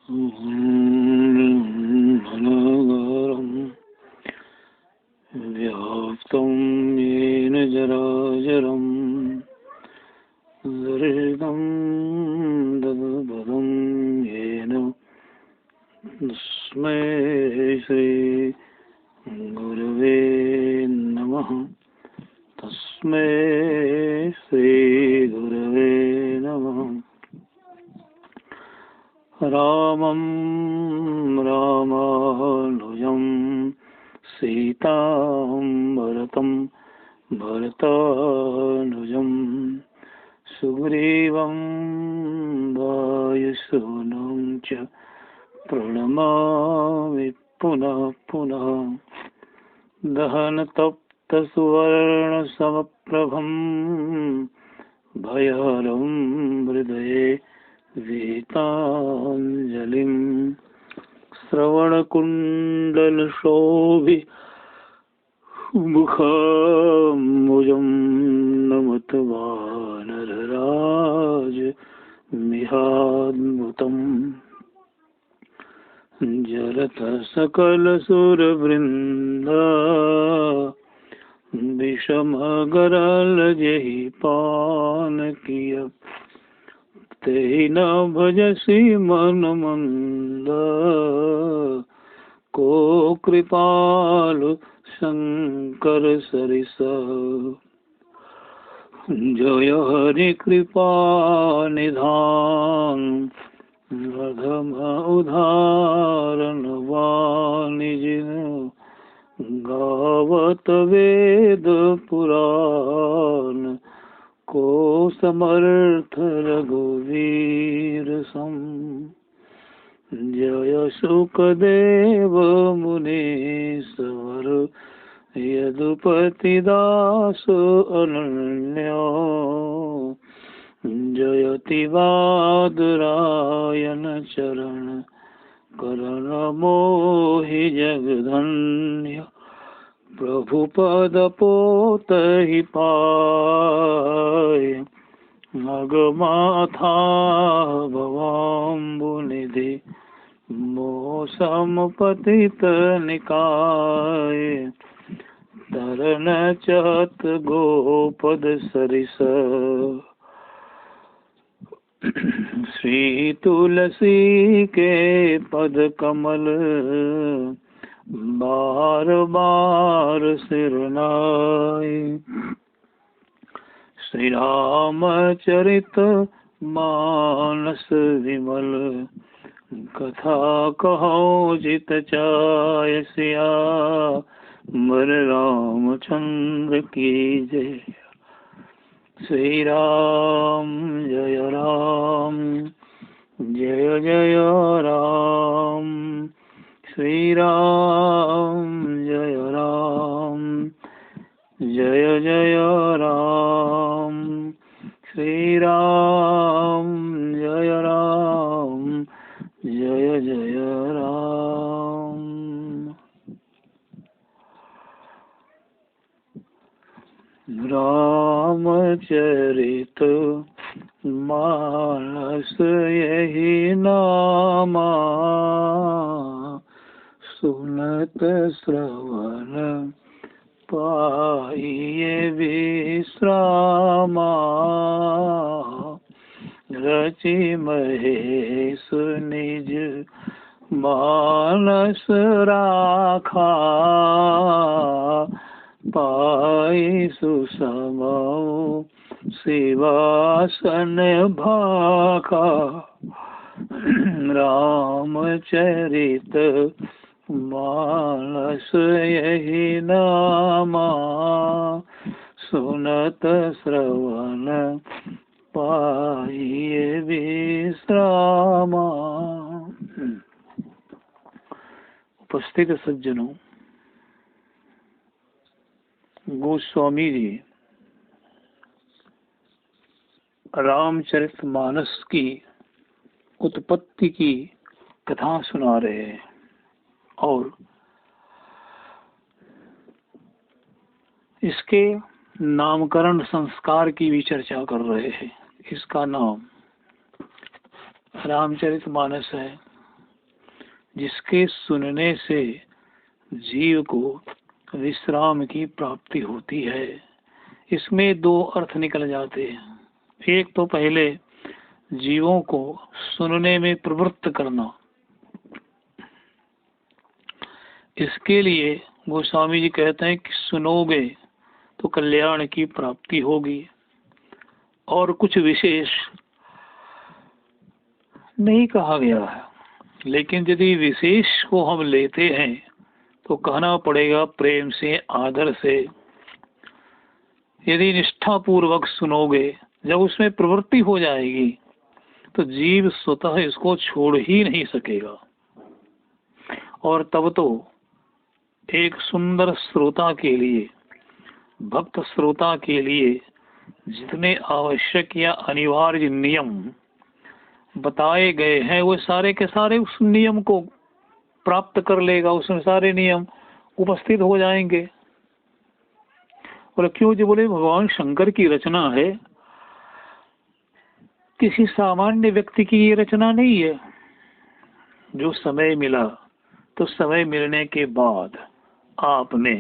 अनागारं व्याप्तं येन जराजरं दर्शितं तद्पदं येन तस्मै श्री गुरवे नमः। तस्मै श्री गुरवे नमः। रामं रामानुजं सीतां भरतं भरतानुजं सुग्रीवं वायुसूनं च प्रणमामि पुनः पुनः। दहनतप्तसुवर्णसमप्रभं भयहरं हृदये वेताञ्जलिं श्रवणकुण्डलशोभिमुखमुजं नमत वानरराज मिहाद्भुतम्। जरत सकलसुरवृन्दा विषमगरलजहि पानकिय तेन भजसि मन मंद को कृपालु शंकर सरिस। जय हरि कृपा निधान अधम उदाहरण वाणिजिन गावत वेद पुराण को समर्थ रघुवीर सम। जय सुखदेव मुनीश्वर यदुपति दास अनन्यो जयति वादरायण चरण करण मोहि जगधन्य। प्रभु पद पोतहि पाय अगमाथा भवाम्बुनिधि मोसम पतित निकाय। तरन चहत गोपद सरिस श्री तुलसी के पद कमल बार बार सिरनाय। श्री रामचरित मानस विमल कथा कहो जित चाय सिया मर रामचंद्र की जय। श्री राम जय जय राम। श्री राम जय जय राम। श्री राम जय जय राम। रामचरित मानस यही नामा सुनत श्रवण पाइये विश्रामा। रचि महेश निज मानस राखा पाई सुसमौ शिवासन भाखा। रामचरित मानस यही नामा सुनत श्रवण पाइये विश्रामा। उपस्थित सज्जनों, गोस्वामी जी रामचरितमानस की उत्पत्ति की कथा सुना रहे हैं और इसके नामकरण संस्कार की भी चर्चा कर रहे हैं। इसका नाम रामचरितमानस है जिसके सुनने से जीव को विश्राम की प्राप्ति होती है। इसमें दो अर्थ निकल जाते हैं। एक तो पहले जीवों को सुनने में प्रवृत्त करना, इसके लिए गोस्वामी जी कहते हैं कि सुनोगे तो कल्याण की प्राप्ति होगी। और कुछ विशेष नहीं कहा गया है, लेकिन यदि विशेष को हम लेते हैं तो कहना पड़ेगा प्रेम से, आदर से। यदि निष्ठा पूर्वक सुनोगे, जब उसमें प्रवृत्ति हो जाएगी तो जीव स्वतः इसको छोड़ ही नहीं सकेगा। और तब तो एक सुंदर श्रोता के लिए, भक्त श्रोता के लिए जितने आवश्यक या अनिवार्य नियम बताए गए हैं वो सारे के सारे उस नियम को प्राप्त कर लेगा, उसमें सारे नियम उपस्थित हो जाएंगे। और क्यों? जो बोले भगवान शंकर की रचना है, किसी सामान्य व्यक्ति की ये रचना नहीं है। जो समय मिला तो समय मिलने के बाद आपने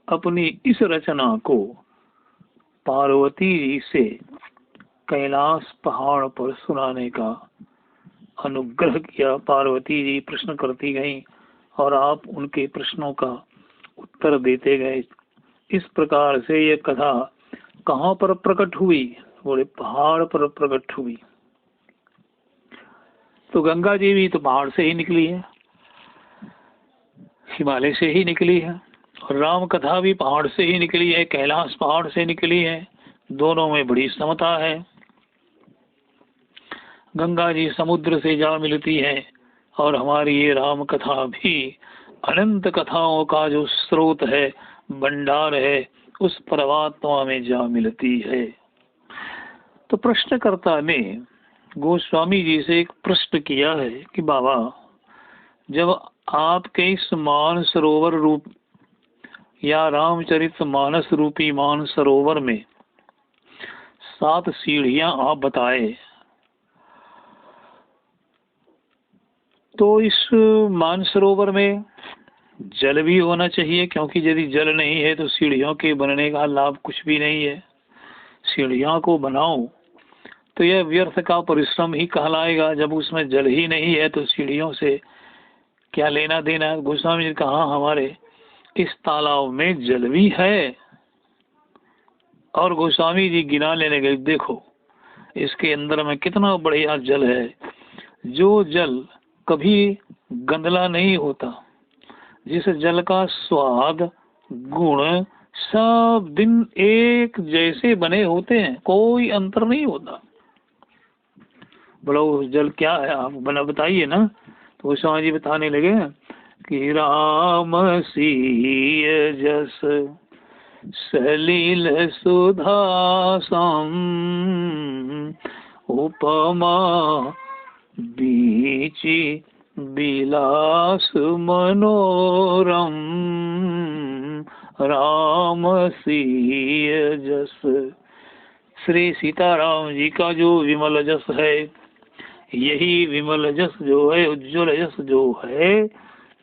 अपनी इस रचना को पार्वती जी से कैलाश पहाड़ पर सुनाने का अनुग्रह किया। पार्वती जी प्रश्न करती गईं और आप उनके प्रश्नों का उत्तर देते गए। इस प्रकार से ये कथा कहाँ पर प्रकट हुई? बोले पहाड़ पर प्रकट हुई। तो गंगा जी भी तो पहाड़ से ही निकली है, हिमालय से ही निकली है, और राम कथा भी पहाड़ से ही निकली है, कैलाश पहाड़ से निकली है। दोनों में बड़ी समता है। गंगा जी समुद्र से जा मिलती है और हमारी ये राम कथा भी अनंत कथाओं का जो स्रोत है, भंडार है, उस परमात्मा में जा मिलती है। तो प्रश्नकर्ता ने गोस्वामी जी से एक प्रश्न किया है कि बाबा, जब आपके इस मान सरोवर रूप या रामचरित मानस रूपी मान सरोवर में 7 सीढ़ियां आप बताए, तो इस मानसरोवर में जल भी होना चाहिए, क्योंकि यदि जल नहीं है तो सीढ़ियों के बनने का लाभ कुछ भी नहीं है। सीढ़ियों को बनाओ तो यह व्यर्थ का परिश्रम ही कहलाएगा। जब उसमें जल ही नहीं है तो सीढ़ियों से क्या लेना देना। गोस्वामी जी ने कहा हमारे इस तालाब में जल भी है। और गोस्वामी जी गिना लेने गए, देखो इसके अंदर में कितना बढ़िया जल है, जो जल कभी गंदला नहीं होता, जिस जल का स्वाद, गुण सब दिन एक जैसे बने होते हैं, कोई अंतर नहीं होता। बोलो जल क्या है, आप बना बताइए ना। तो गोस्वामी जी बताने लगे कि राम सीय जस सलील सुधा सम उपमा बीची बिलास मनोरम राम सीय जस। श्री सीताराम जी का जो विमल जस है, यही विमल जस जो है, उज्ज्वल जस जो है,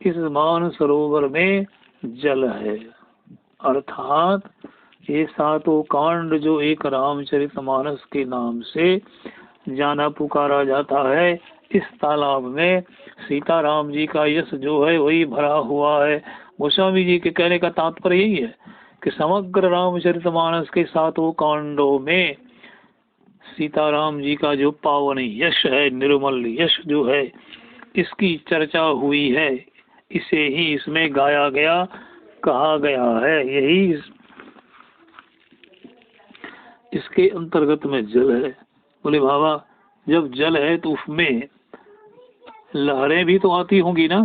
इस मान सरोवर में जल है। अर्थात ये 7 कांड जो एक रामचरितमानस के नाम से जाना पुकारा जाता है, इस तालाब में सीताराम जी का यश जो है वही भरा हुआ है। गोस्वामी जी के कहने का तात्पर्य यही है कि समग्र रामचरितमानस के 7 कांडों में सीताराम जी का जो पावन यश है, निर्मल यश जो है, इसकी चर्चा हुई है। इसे ही इसमें गाया गया, कहा गया है। यही इसके अंतर्गत में जल है। बोले बाबा, जब जल है तो उसमें लहरें भी तो आती होंगी ना?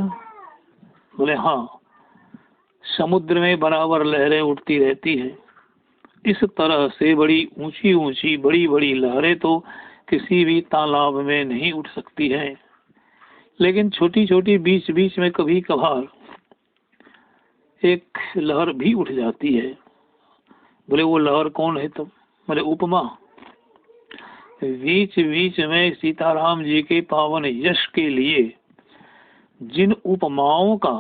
बोले हाँ, समुद्र में बराबर लहरें उठती रहती हैं। इस तरह से बड़ी ऊंची ऊंची बड़ी बड़ी लहरें तो किसी भी तालाब में नहीं उठ सकती हैं, लेकिन छोटी छोटी बीच बीच में कभी कभार एक लहर भी उठ जाती है। बोले वो लहर कौन है? तब बोले उपमा। बीच बीच में सीताराम जी के पावन यश के लिए जिन उपमाओं का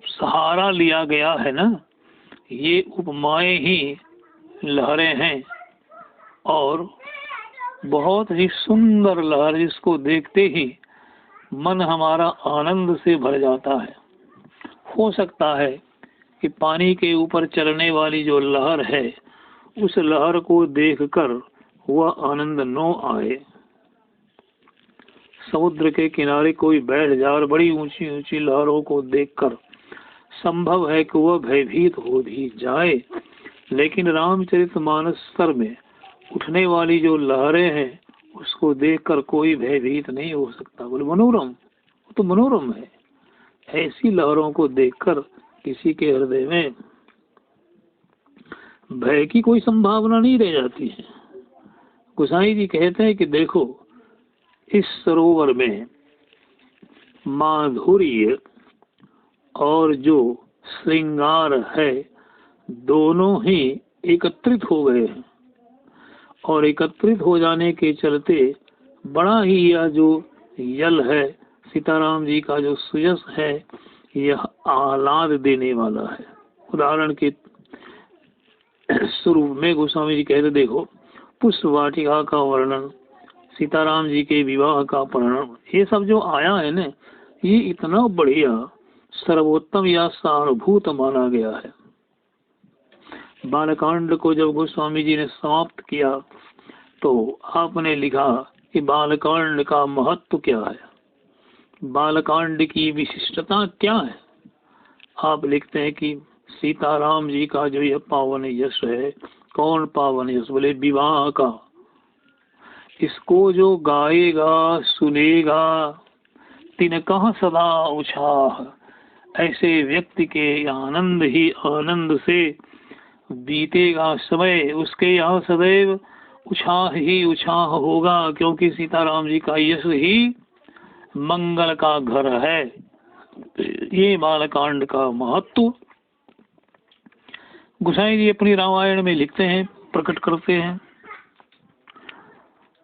सहारा लिया गया है ना, ये उपमाएं ही लहरें हैं, और बहुत ही सुंदर लहर, जिसको देखते ही मन हमारा आनंद से भर जाता है। हो सकता है कि पानी के ऊपर चलने वाली जो लहर है, उस लहर को देखकर वह आनंद न आए। समुद्र के किनारे कोई बैठ जाए और बड़ी ऊंची ऊंची लहरों को देखकर संभव है कि वह भयभीत हो भी जाए, लेकिन रामचरितमानस पर में उठने वाली जो लहरें हैं, उसको देखकर कोई भयभीत नहीं हो सकता। बोले मनोरम, वो तो मनोरम है। ऐसी लहरों को देखकर किसी के हृदय में भय की कोई संभावना नहीं रह जाती है। गोसाई जी कहते हैं कि देखो, इस सरोवर में माधुर्य और जो श्रृंगार है, दोनों ही एकत्रित हो गए हैं, और एकत्रित हो जाने के चलते बड़ा ही यह जो यल है, सीताराम जी का जो सुयस है, यह आह्लाद देने वाला है। उदाहरण के स्वरूप में गोस्वामी जी कहते, देखो, पुष्प वाटिका का वर्णन, सीताराम जी के विवाह का वर्णन, ये सब जो आया है ना, ये इतना बढ़िया सर्वोत्तम या सारभूत माना गया है। बालकांड को जब गोस्वामी जी ने समाप्त किया, तो आपने लिखा कि बालकांड का महत्व क्या है, बालकांड की विशिष्टता क्या है। आप लिखते हैं कि सीताराम जी का जो यह पावन यश है, कौन पावन यश? बोले विवाह का। इसको जो गाएगा सुनेगा तिनका सदा उत्साह, ऐसे व्यक्ति के आनंद ही आनंद से बीतेगा समय, उसके यहाँ सदैव उत्साह ही उत्साह होगा, क्योंकि सीताराम जी का यश ही मंगल का घर है। ये बालकांड का महत्व गोसाई जी अपनी रामायण में लिखते हैं, प्रकट करते हैं।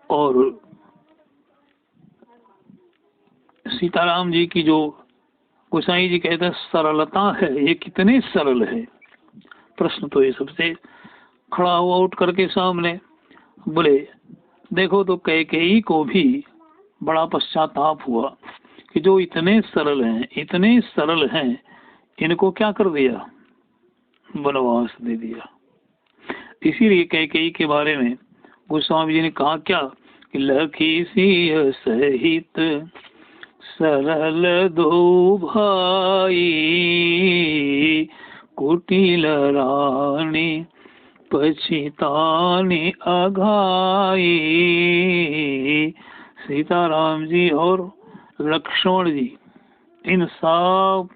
और सीताराम जी की जो गोसाई जी कहते हैं सरलता है, ये कितने सरल है। प्रश्न तो ये सबसे खड़ा हुआ उठ करके सामने, बोले देखो, तो कैकेयी को भी बड़ा पश्चाताप हुआ कि जो इतने सरल हैं, इतने सरल हैं, इनको क्या कर दिया? वनवास दे दिया। इसीलिए कैकेयी के बारे में गोस्वामी जी ने कहा क्या कि लखी सिंह सहित सरल दो भाई, कुटिल रानी पछितानी अघाई। सीताराम जी और लक्ष्मण जी, इन सब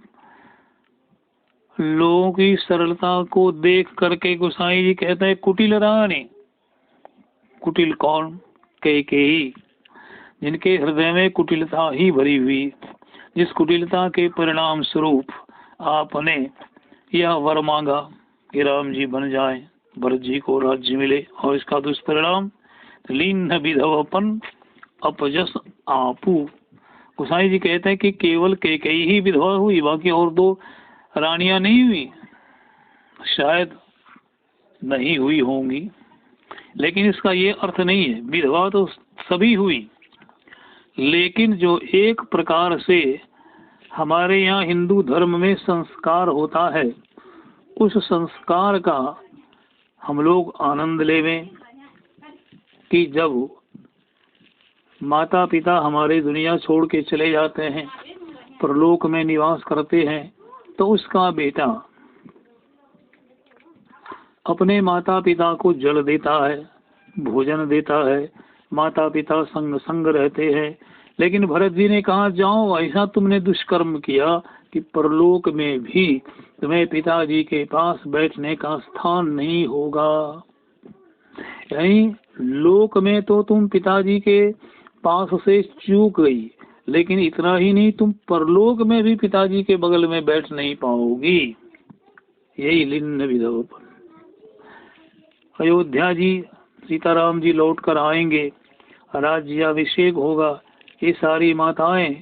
लोगों की सरलता को देख करके गोसाई जी कहते हैं कुटिल रानी। कुटिल कौन? कैकेयी, जिनके हृदय में कुटिलता ही भरी हुई, जिस कुटिलता के परिणाम स्वरूप आपने यह वर मांगा कि राम जी बन जाए, भरत जी को राज्य मिले, और इसका दुष्परिणाम लीन विधवपन अपजस आपू। गोसाई जी कहते हैं कि केवल कैकेयी ही विधवा हुई, बाकी और दो रानियां नहीं हुई, शायद नहीं हुई होंगी, लेकिन इसका ये अर्थ नहीं है, विधवा तो सभी हुई। लेकिन जो एक प्रकार से हमारे यहाँ हिंदू धर्म में संस्कार होता है, उस संस्कार का हम लोग आनंद लेवें कि जब माता पिता हमारे दुनिया छोड़ के चले जाते हैं, परलोक में निवास करते हैं, तो उसका बेटा अपने माता पिता को जल देता है, भोजन देता है, माता पिता संग संग रहते हैं। लेकिन भरत जी ने कहा, जाओ, ऐसा तुमने दुष्कर्म किया कि परलोक में भी तुम्हें पिताजी के पास बैठने का स्थान नहीं होगा। यानी लोक में तो तुम पिताजी के पास से चूक गई, लेकिन इतना ही नहीं, तुम परलोक में भी पिताजी के बगल में बैठ नहीं पाओगी। यही लिन्न विधवपन। अयोध्या जी, सीताराम जी लौट कर आएंगे, राज्याभिषेक होगा, ये सारी माताएं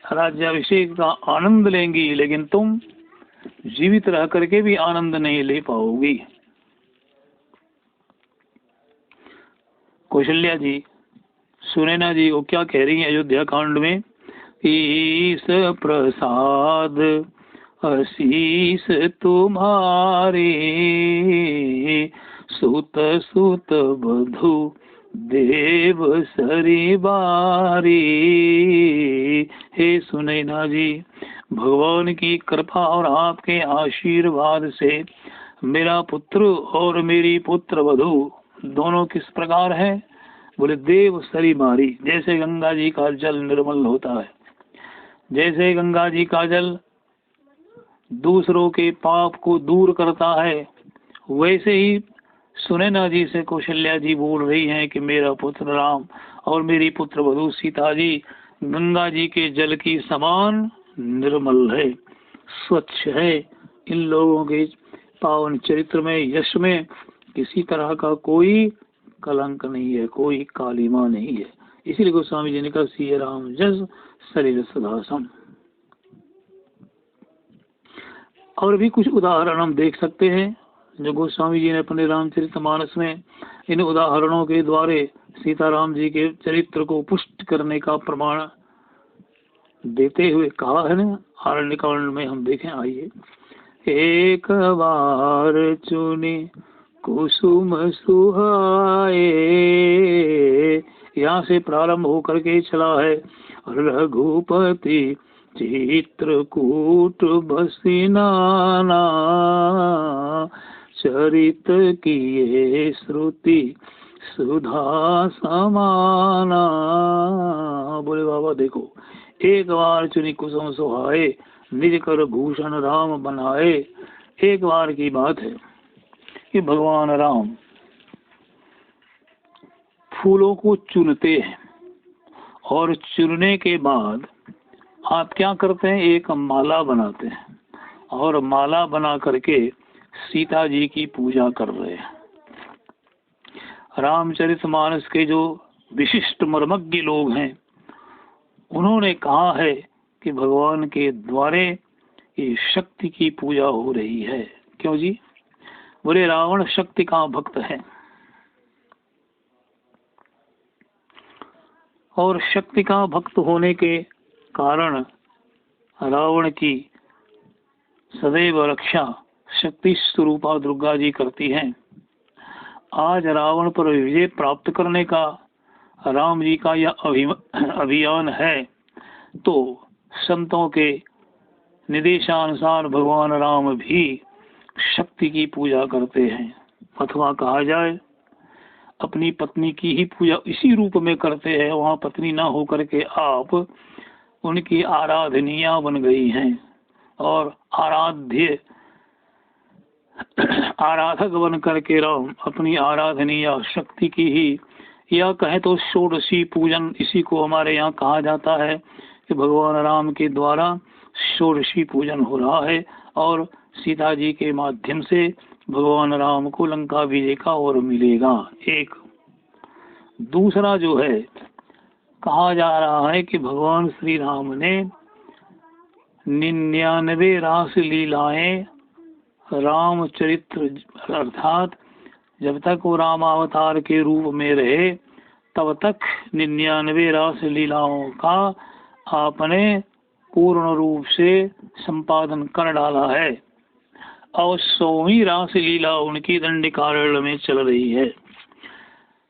राज्याभिषेक का आनंद लेंगी, लेकिन तुम जीवित रह करके भी आनंद नहीं ले पाओगी। कौशल्या जी सुनैना जी को क्या कह रही है अयोध्या कांड में? ईश प्रसाद आशीष तुम्हारे, सुत सुत बधु देव सरी बारी। हे सुनैना जी, भगवान की कृपा और आपके आशीर्वाद से मेरा पुत्र और मेरी पुत्र वधु दोनों किस प्रकार है? बोले देव सरी बारी। जैसे गंगा जी का जल निर्मल होता है, जैसे गंगा जी का जल दूसरों के पाप को दूर करता है, वैसे ही सुनैना जी से कौशल्या जी बोल रही हैं कि मेरा पुत्र राम और मेरी पुत्र वधु सीता जी गंगा जी के जल की समान निर्मल है, स्वच्छ है। इन लोगों के पावन चरित्र में, यश में किसी तरह का कोई कलंक नहीं है, कोई कालिमा नहीं है। इसीलिए गोस्वामी जी ने कहा सिय राम जस शरीर सदासम। और भी कुछ उदाहरण हम देख सकते हैं जो गोस्वामी जी ने अपने रामचरितमानस में इन उदाहरणों के द्वारा सीताराम जी के चरित्र को पुष्ट करने का प्रमाण देते हुए कहा है ना। आरण्य कांड में हम देखें, आइए। एक बार चुने कुसुम सुहाए, यहाँ से प्रारंभ होकर के चला है रघुपति चित्रकूट बसिनाना, चरित किए श्रुति सुधा समाना। बोले बाबा देखो, एक बार चुनी कुसुम सुहाए, निज कर भूषण राम बनाए। एक बार की बात है कि भगवान राम फूलों को चुनते हैं और चुनने के बाद आप क्या करते हैं? एक माला बनाते हैं और माला बना करके सीता जी की पूजा कर रहे हैं। रामचरितमानस के जो विशिष्ट मर्मज्ञ लोग हैं उन्होंने कहा है कि भगवान के द्वारे ये शक्ति की पूजा हो रही है। क्यों जी? बोले रावण शक्ति का भक्त है और शक्ति का भक्त होने के कारण रावण की सदैव रक्षा शक्ति स्वरूपा दुर्गा जी करती हैं। आज रावण पर विजय प्राप्त करने का राम जी का यह अभियान है, तो संतों के निर्देशानुसार भगवान राम भी शक्ति की पूजा करते हैं, अथवा कहा जाए अपनी पत्नी की ही पूजा इसी रूप में करते हैं। वहाँ पत्नी ना होकर के आप उनकी आराधनिया बन गई हैं और आराधक बन करके राम अपनी आराधनीय शक्ति की ही, या कहें तो षोडशी पूजन, इसी को हमारे यहाँ कहा जाता है कि भगवान राम के द्वारा षोडशी पूजन हो रहा है और सीता जी के माध्यम से भगवान राम को लंका विजय का और मिलेगा। एक दूसरा जो है, कहा जा रहा है कि भगवान श्री राम ने 99 रास लीलाएं रामचरित्र अर्थात जब तक वो रामावतार के रूप में रहे तब तक 99 रास लीलाओं का आपने पूर्ण रूप से संपादन कर डाला है और 100वीं रास लीला उनकी दंडकारण्य में चल रही है।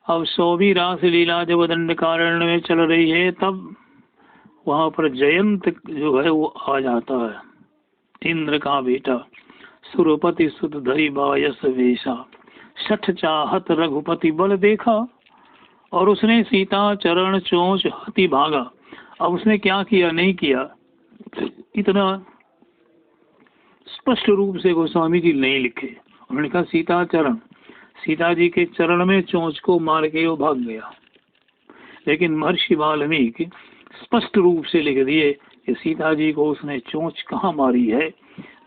अब 100वीं रास लीला जब दंडकारण्य में चल रही है तब वहाँ पर जयंत जो है वो आ जाता है, इंद्र का बेटा, सुरपति सुत धरी बायस वेशा, 60 चाहत रघुपति बल देखा, और उसने सीता चरण चोंच हाथी भागा। अब उसने क्या किया नहीं किया इतना स्पष्ट रूप से गोस्वामी जी नहीं लिखे। उन्होंने कहा सीता चरण, सीता जी के चरण में चोंच को मार के वो भाग गया, लेकिन महर्षि वाल्मीकि स्पष्ट रूप से लिख दिए कि सीता जी को उसने चोंच कहाँ मारी है।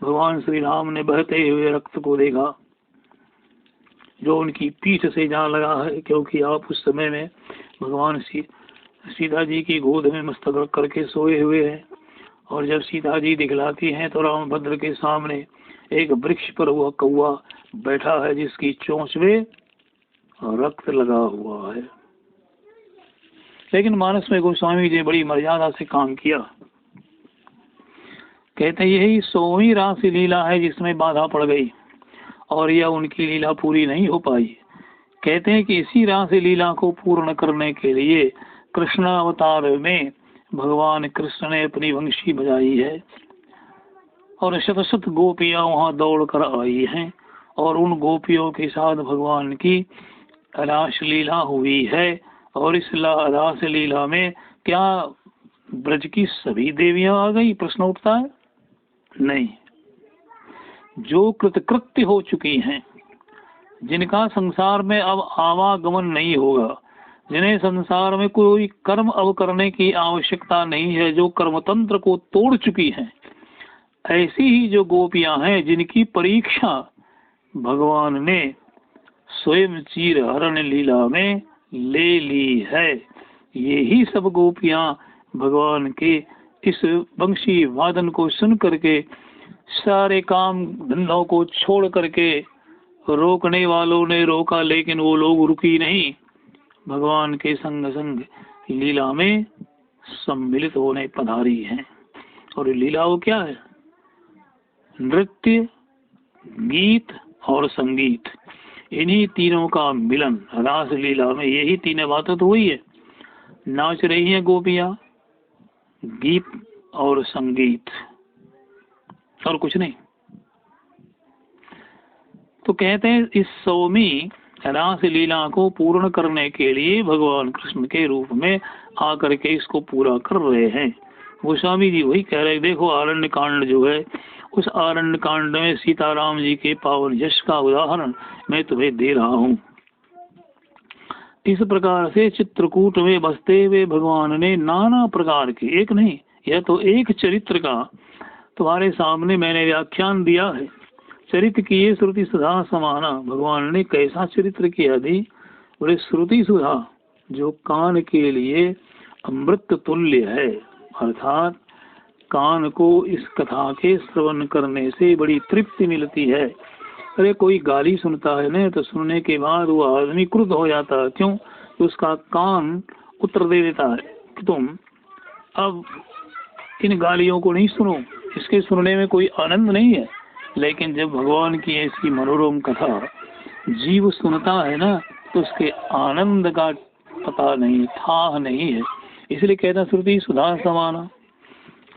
भगवान श्री राम ने बहते हुए रक्त को देखा जो उनकी पीठ से जा लगा है, क्योंकि आप उस समय में भगवान सीता जी की गोद में मस्तक रख करके सोए हुए हैं और जब सीता जी दिखलाती हैं तो रामभद्र के सामने एक वृक्ष पर हुआ कौवा बैठा है जिसकी चोंच में रक्त लगा हुआ है। लेकिन मानस में गोस्वामी जी ने बड़ी मर्यादा से काम किया। कहते हैं यही 100वीं रास लीला है जिसमें बाधा पड़ गई और यह उनकी लीला पूरी नहीं हो पाई। कहते हैं कि इसी रास लीला को पूर्ण करने के लिए कृष्ण अवतार में भगवान कृष्ण ने अपनी वंशी बजाई है और शत शत गोपियां वहां दौड़ कर आई हैं और उन गोपियों के साथ भगवान की रास लीला हुई है। और इस रास लीला में क्या ब्रज की सभी देवियां आ गई? प्रश्न उठता है। नहीं, जो कृतकृत्य हो चुकी हैं, जिनका संसार में अब आवागमन नहीं होगा, जिन्हें संसार में कोई कर्म अब करने की आवश्यकता नहीं है, जो कर्मतंत्र को तोड़ चुकी हैं, ऐसी ही जो गोपियां हैं जिनकी परीक्षा भगवान ने स्वयं चीर हरण लीला में ले ली है, यही सब गोपियां भगवान के इस वंशी वादन को सुन करके सारे काम धंधों को छोड़ करके, रोकने वालों ने रोका लेकिन वो लोग रुकी नहीं, भगवान के संग संग लीला में सम्मिलित होने पधारी हैं। और लीला वो क्या है? नृत्य, गीत और संगीत, इन्हीं तीनों का मिलन रास लीला में। यही तीनों बातें तो हुई है। नाच रही हैं गोपियां, गीत और संगीत, और कुछ नहीं। तो कहते हैं इस 100वीं रास लीला को पूर्ण करने के लिए भगवान कृष्ण के रूप में आकर के इसको पूरा कर रहे हैं। गोस्वामी जी वही कह रहे, देखो आरण्य कांड जो है, उस आरण्य कांड में सीताराम जी के पावन यश का उदाहरण मैं तुम्हें दे रहा हूँ। इस प्रकार से चित्रकूट में बसते हुए भगवान ने नाना प्रकार के, एक नहीं, यह तो एक चरित्र का तुम्हारे सामने मैंने व्याख्यान दिया है। चरित्र किए श्रुति सुधा समाना, भगवान ने कैसा चरित्र किया दी? बोले श्रुति सुधा जो कान के लिए अमृत तुल्य है, अर्थात कान को इस कथा के श्रवण करने से बड़ी तृप्ति मिलती है। अरे कोई गाली सुनता है ना, तो सुनने के बाद वो आदमी क्रुद्ध हो जाता है। क्यों? तो उसका कान उत्तर दे देता है कि तुम अब इन गालियों को नहीं सुनो, इसके सुनने में कोई आनंद नहीं है। लेकिन जब भगवान की ऐसी मनोरम कथा जीव सुनता है ना, तो उसके आनंद का पता नहीं, था नहीं है। इसलिए कहता श्रुति सुधा समाना।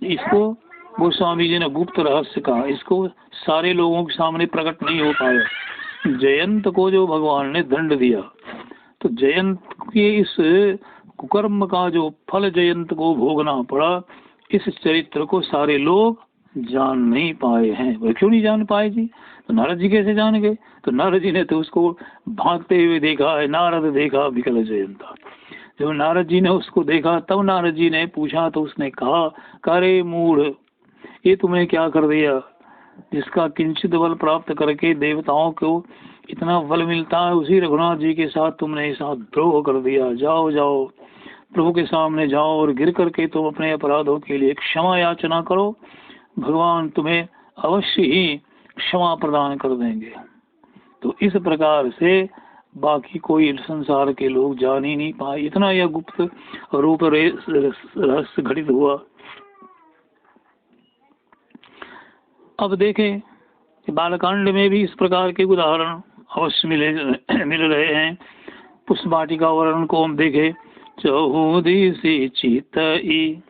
इसको गोस्वामी जी ने गुप्त रहस्य कहा, इसको सारे लोगों के सामने प्रकट नहीं हो पाया। जयंत को जो भगवान ने दंड दिया, तो जयंत के इस कुकर्म का जो फल जयंत को भोगना पड़ा, इस चरित्र को सारे लोग जान नहीं पाए हैं। वो क्यों नहीं जान पाए जी? तो नारद जी कैसे जान गए? तो नारद जी ने तो उसको भागते हुए देखा है। नारद देखा विकल जयंता। जब नारद जी ने उसको देखा तब नारद जी ने पूछा, तो उसने कहा, करे मूढ़, ये तुमने क्या कर दिया? जिसका किंचित बल प्राप्त करके देवताओं को इतना बल मिलता है, उसी रघुनाथ जी के साथ तुमने ऐसा द्रोह कर दिया। जाओ जाओ, प्रभु के सामने जाओ और गिर करके तुम अपने अपराधों के लिए क्षमा याचना करो, भगवान तुम्हें अवश्य ही क्षमा प्रदान कर देंगे। तो इस प्रकार से बाकी कोई संसार के लोग जान ही नहीं पाए, इतना यह गुप्त रूप रहस्य घटित हुआ। अब देखें कि बालकांड में भी इस प्रकार के उदाहरण अवश्य मिल रहे हैं। पुष्प वाटिका वर्णन को हम देखें, चहुदिसी चितई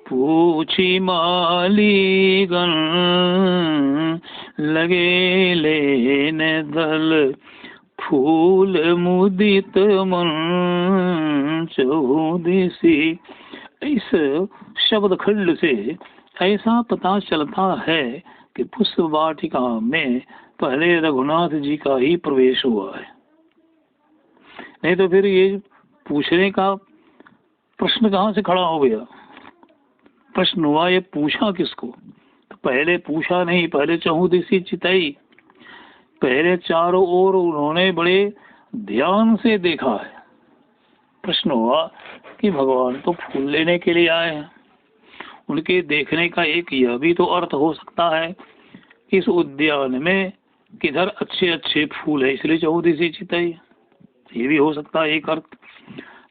पूछी मालीगण, लगे लेने दल फूल मुदित मन। चहुदिसी, इस शब्द खंड से ऐसा पता चलता है कि पुष्प वाटिका में पहले रघुनाथ जी का ही प्रवेश हुआ है। नहीं तो फिर ये पूछने का प्रश्न कहाँ से खड़ा हो गया? प्रश्न हुआ, ये पूछा किसको? तो पहले पूछा नहीं, पहले चहुदिसी चितई, पहले चारों ओर उन्होंने बड़े ध्यान से देखा है। प्रश्न हुआ कि भगवान तो फूल लेने के लिए आए हैं, उनके देखने का एक यह भी तो अर्थ हो सकता है, इस उद्यान में किधर अच्छे अच्छे फूल है इसलिए चौदिसी चितई, ये भी हो सकता है एक अर्थ।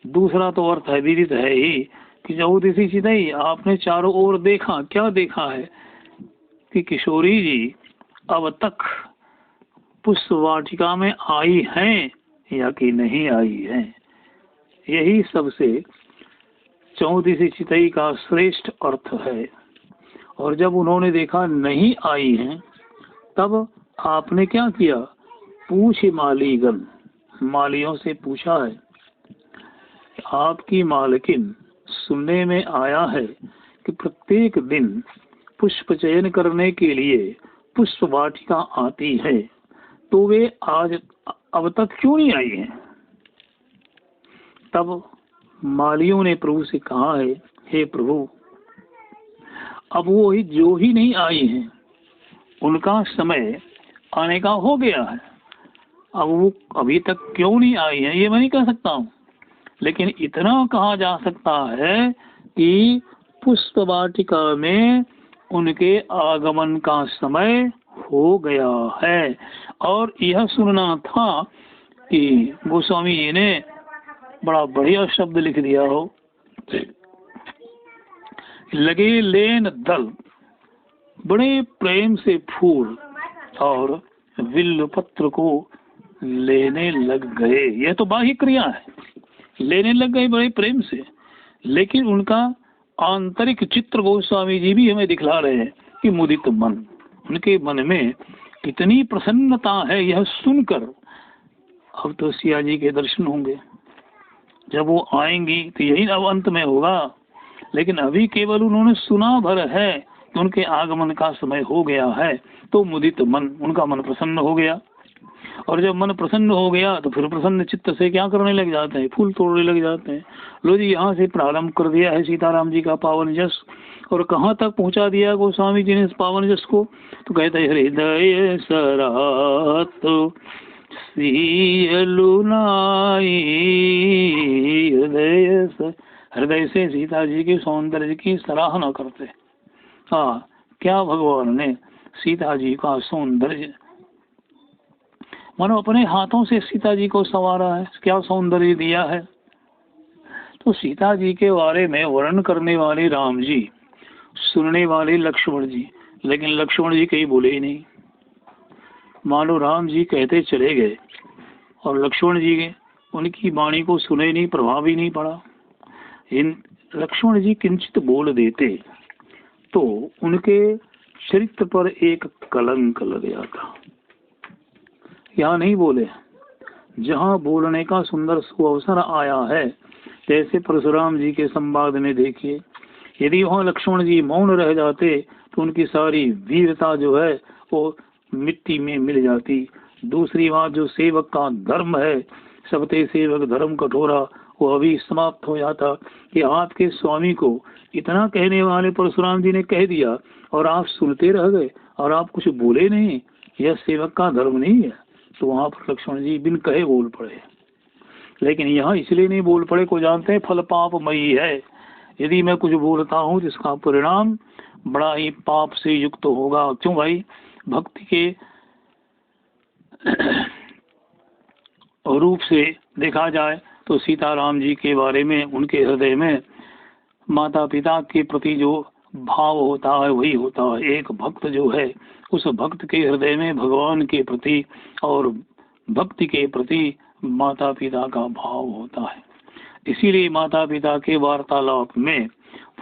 दूसरा तो अर्थ है विदित है ही कि चौदिसी चितई आपने चारों ओर देखा, क्या देखा है कि किशोरी जी अब तक पुष्प वाटिका में आई हैं या कि नहीं आई हैं। यही सबसे चौदिसी चितई का श्रेष्ठ अर्थ है। और जब उन्होंने देखा नहीं आई हैं, तब आपने क्या किया, पूछे मालीगण, मालियों से पूछा है, आपकी मालकिन सुनने में आया है कि प्रत्येक दिन पुष्प चयन करने के लिए पुष्प वाटिका आती है, तो वे आज अब तक क्यों नहीं आई हैं। तब मालियों ने प्रभु से कहा है, हे प्रभु, अब वो ही जो ही नहीं आई हैं, उनका समय आने का हो गया है। अब वो अभी तक क्यों नहीं आई है ये मैं नहीं कह सकता हूँ, लेकिन इतना कहा जा सकता है कि पुष्प वाटिका में उनके आगमन का समय हो गया है। और यह सुनना था कि गोस्वामी जी ने बड़ा बढ़िया शब्द लिख दिया हो, लगे लेन दल, बड़े प्रेम से फूल और विल्ल पत्र को लेने लग गए। यह तो बाह्य क्रिया है, लेने लग गए बड़े प्रेम से, लेकिन उनका आंतरिक चित्र गोस्वामी जी भी हमें दिखला रहे हैं कि मुदित मन, उनके मन में कितनी प्रसन्नता है यह सुनकर। अब तो सिया जी के दर्शन होंगे, जब वो आएंगी तो यही अब अंत में होगा, लेकिन अभी केवल उन्होंने सुना भर है कि उनके आगमन का समय हो गया है, तो मुदित मन, उनका मन प्रसन्न हो गया। और जब मन प्रसन्न हो गया तो फिर प्रसन्न चित्त से क्या करने लग जाते हैं, फूल तोड़ने लग जाते हैं। लो जी, यहाँ से प्रारंभ कर दिया है सीताराम जी का पावन जस, और कहाँ तक पहुँचा दिया गोस्वामी जी ने इस पावन जस को, तो कहते हैं हृदय सरात लुनाई, हृदय से सीता जी के सौंदर्य की सराहना करते। हाँ, क्या भगवान ने सीता जी का सौंदर्य, मानो अपने हाथों से सीता जी को संवारा है, क्या सौंदर्य दिया है। तो सीता जी के बारे में वर्णन करने वाले राम जी, सुनने वाले लक्ष्मण जी, लेकिन लक्ष्मण जी कहीं बोले ही नहीं। मानो राम जी कहते चले गए और लक्ष्मण जी उनकी वाणी को सुने नहीं, प्रभाव ही नहीं पड़ा। इन लक्ष्मण जी किंचित बोल देते तो उनके चरित्र पर एक कलंक लग जाता। यहाँ नहीं बोले, जहाँ बोलने का सुंदर सुअवसर आया है, जैसे परशुराम जी के संवाद में देखिए, यदि वहाँ लक्ष्मण जी मौन रह जाते तो उनकी सारी वीरता जो है वो मिट्टी में मिल जाती। दूसरी बात, जो सेवक का धर्म है, सबते सेवक धर्म कठोरा, वो अभी समाप्त हो जाता कि आपके स्वामी को इतना कहने वाले परशुराम जी ने कह दिया और आप सुनते रह गए और आप कुछ बोले नहीं, यह सेवक का धर्म नहीं है। तो वहाँ पर लक्ष्मण जी बिन कहे बोल पड़े। लेकिन यहाँ इसलिए नहीं बोल पड़े को जानते हैं फल पापमयी है। यदि मैं कुछ बोलता हूँ तो इसका परिणाम बड़ा ही पाप से युक्त होगा। क्यों भाई, भक्ति के रूप से देखा जाए तो सीताराम जी के बारे में उनके हृदय में माता पिता के प्रति जो भाव होता है वही होता है। एक भक्त जो है, उस भक्त के हृदय में भगवान के प्रति और भक्ति के प्रति माता पिता का भाव होता है। इसीलिए माता पिता के वार्तालाप में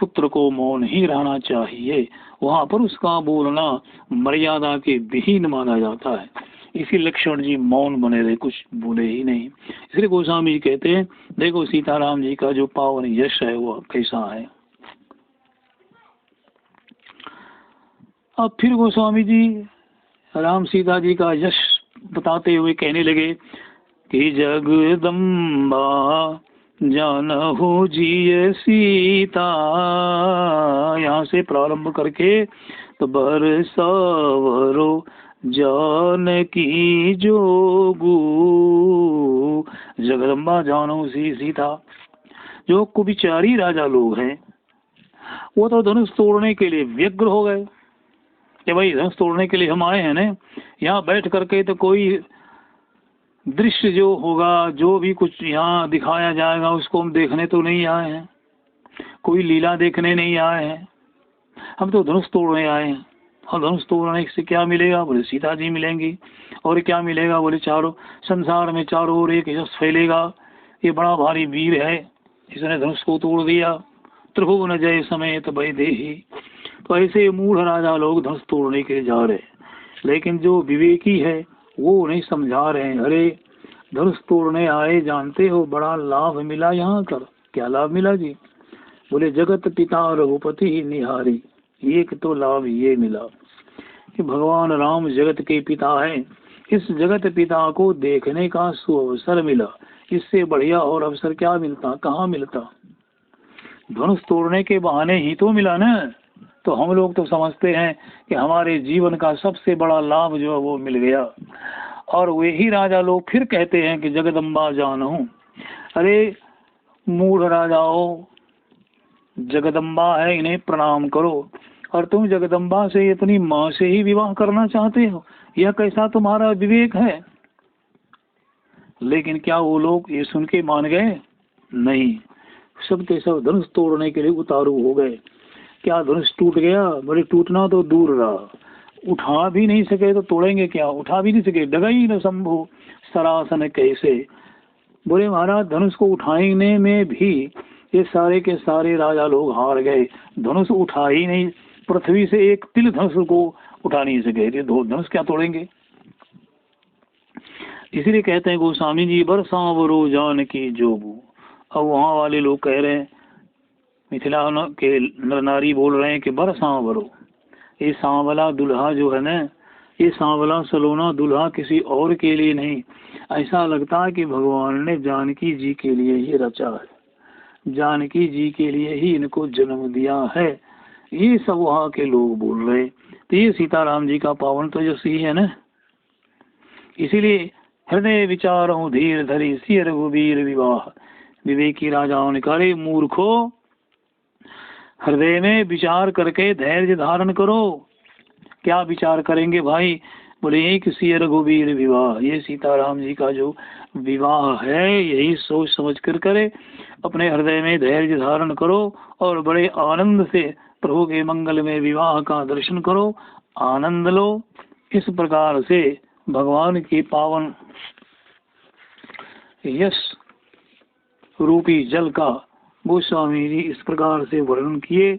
पुत्र को मौन ही रहना चाहिए, वहाँ पर उसका बोलना मर्यादा के विहीन माना जाता है। इसी लक्ष्मण जी मौन बने रहे, कुछ बोले ही नहीं। इसलिए गोस्वामी जी कहते हैं, देखो सीताराम जी का जो पावन यश है वो कैसा है। अब फिर गोस्वामी जी राम सीता जी का यश बताते हुए कहने लगे कि जगदम्बा जानहु जी सीता, यहाँ से प्रारंभ करके तो बरसावरो जानकी जोगू, जगदम्बा जानो सी सीता। जो कुविचारी राजा लोग हैं, वो तो धनुष तोड़ने के लिए व्यग्र हो गए कि भाई धनुष तोड़ने के लिए हम आए हैं ना, यहाँ बैठ करके तो कोई दृश्य जो होगा, जो भी कुछ यहाँ दिखाया जाएगा उसको हम देखने तो नहीं आए हैं, कोई लीला देखने नहीं आए हैं, हम तो धनुष तोड़ने आए हैं। और धनुष तोड़ने से क्या मिलेगा? बोले सीता जी मिलेंगी। और क्या मिलेगा? बोले चारों संसार में चारों ओर एक यश फैलेगा, ये बड़ा भारी वीर है, इसने धनुष को तोड़ दिया, त्रिभुवन जय समेत भय देहि। तो ऐसे मूढ़ राजा लोग धनुष तोड़ने के लिए जा रहे हैं, लेकिन जो विवेकी है वो नहीं समझा रहे हैं। अरे धनुष तोड़ने आए, जानते हो बड़ा लाभ मिला यहाँ कर। क्या लाभ मिला जी? बोले जगत पिता रघुपति ही निहारी। एक तो लाभ ये मिला कि भगवान राम जगत के पिता हैं, इस जगत पिता को देखने का सुअवसर मिला। इससे बढ़िया और अवसर क्या मिलता? कहाँ मिलता? धनुष तोड़ने के बहाने ही तो मिला ना। तो हम लोग तो समझते हैं कि हमारे जीवन का सबसे बड़ा लाभ जो है वो मिल गया। और वही राजा लोग फिर कहते हैं कि जगदम्बा जानू। अरे मूढ़ राजाओं, जगदम्बा है, इन्हें प्रणाम करो। और तुम जगदम्बा से अपनी माँ से ही विवाह करना चाहते हो, यह कैसा तुम्हारा विवेक है? लेकिन क्या वो लोग ये सुन के मान गए? नहीं, सब के सब धनुष तोड़ने के लिए उतारू हो गए। क्या धनुष टूट गया? बड़े टूटना तो दूर रहा, उठा भी नहीं सके तो तोड़ेंगे क्या? उठा भी नहीं सके। डगई न शंभु सरासन कैसे। बोले महाराज धनुष को उठाने में भी ये सारे के सारे राजा लोग हार गए, धनुष उठा ही नहीं, पृथ्वी से एक तिल धनुष को उठा नहीं सके, ये दो धनुष क्या तोड़ेंगे? इसीलिए कहते हैं गोस्वामी जी बरसावरो जान की जोबू। अब वहाँ वाले लोग कह रहे हैं, मिथिला के नर नारी बोल रहे हैं कि बरसावरो, ये सांवला दुल्हा जो है ना, ये सांवला सलोना दुल्हा किसी और के लिए नहीं, ऐसा लगता है कि भगवान ने जानकी जी के लिए ही रचा है, जानकी जी के लिए ही इनको जन्म दिया है। ये सब वहाँ के लोग बोल रहे। तो ये सीताराम जी का पावन तेजस्वी है ना। इसीलिए हृदय विचारों धीर धरी सिय रघुबीर विवाह। विवेकी राजाओं ने कहा मूर्खो, हृदय में विचार करके धैर्य धारण करो। क्या विचार करेंगे भाई? बोले एक सिय रघुबीर विवाह, ये सीताराम जी का जो विवाह है यही सोच समझ कर करे, अपने हृदय में धैर्य धारण करो और बड़े आनंद से प्रभु के मंगल में विवाह का दर्शन करो, आनंद लो। इस प्रकार से भगवान की पावन यश रूपी जल का गोस्वामी जी इस प्रकार से वर्णन किए।